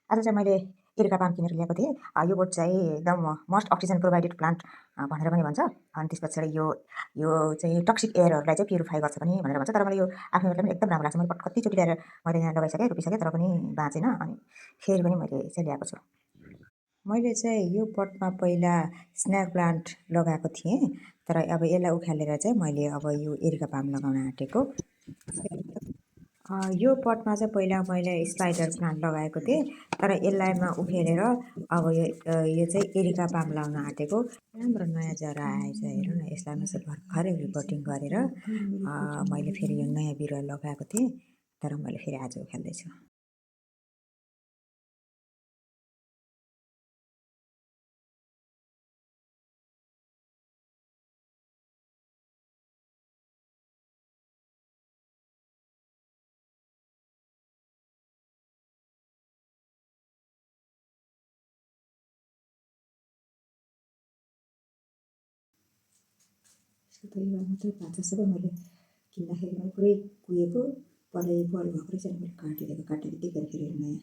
आज चाहिँ मैले एरिका पाम किनेर ल्याएको थिएँ। यो बोट चाहिँ एकदम मोस्ट अक्सिजन प्रोभाइडेड प्लान्ट भनेर पनि भन्छ। अनि त्यस पछाडि यो चाहिँ टक्सिक एयरहरूलाई चाहिँ प्युरिफाई गर्छ पनि भनेर भन्छ। तर मलाई यो आफ्नो पनि एकदम राम्रो लाग्छ। मैले कतिचोटि ल्याएर मैले यहाँ लगाइसकेँ, रोपिसकेँ, तर पनि बाँचेन। अनि फेरि पनि मैले चाहिँ ल्याएको छु। मैले चाहिँ यो पटमा पहिला स्नेक प्लान्ट लगाएको थिएँ, तर अब यसलाई उखालेर चाहिँ मैले अब यो एरिका पाम लगाउन आँटेको। यो पटमा चाहिँ पहिला मैले स्पाइडर प्लान्ट लगाएको थिएँ, तर यसलाई उखेलेर अब यो चाहिँ एरिका पाम लगाउन आँटेको। राम्रो नयाँ जरा आएछ, हेर्नु न। यसलाई म चाहिँ भर्खरै रिपोर्टिङ गरेर मैले फेरि यो नयाँ बिरुवा लगाएको थिएँ, तर मैले फेरि आज उखाल्दैछु। परिवार मात्रै पाँच सबै मैले किन्दाखेरि मैले पुरै कुहेको बल भएको रहेछ नि। मैले काटेर देखेर फेरि नयाँ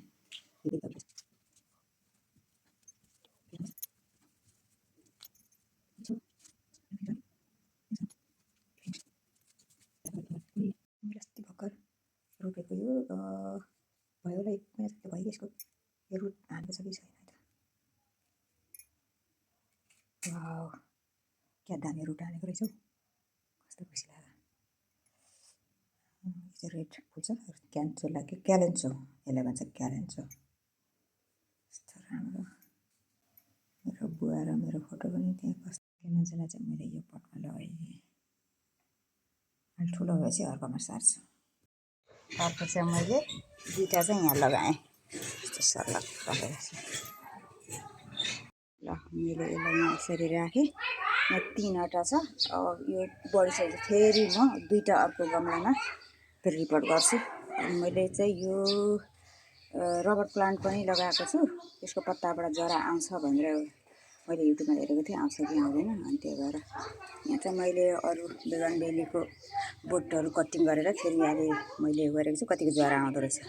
मैले अस्ति भर्खर रोपेको यो भयो होला 1 महिना जस्तो भयो। यसको रुट हालेको छ कि छैन त। वाउ, क्या दामी रुट हालेको रहेछ हौ। कस्तो खुसी लाग्यो। यो चाहिँ रेड फुल्छ, क्यान्चो लाग्यो, क्यालेन्चो यसलाई भन्छ, क्यालेन्चो। कस्तो राम्रो। मेरो बुवा र मेरो फोटो पनि त्यहाँ कस्तो। क्यालेन्चोलाई चाहिँ मैले यो पटमा लगाएँ। अनि ठुलो भएपछि अर्कोमा सार्छु। अर्को चाहिँ मैले दुईवटा चाहिँ यहाँ लगाएँ, यस्तो सल्लाह राखेर। ल मैले यसलाई यहाँ यसरी राखेँ। यहाँ 3वटा छ। अब यो बढिसकेपछि फेरि म 2टा अर्को गमलामा फेरि रिपोर्ट गर्छु। अनि मैले चाहिँ यो रबर प्लान्ट पनि लगाएको छु। यसको पत्ताबाट जरा आउँछ भनेर मैले युट्युबमा हेरेको थिएँ, आउँछ कि आउँदैन। अनि त्यही भएर यहाँ चाहिँ मैले अरू बोगनभेलीको बोटहरू कटिङ गरेर फेरि अहिले मैले गरेको छु। कतिको जरा आउँदो रहेछ।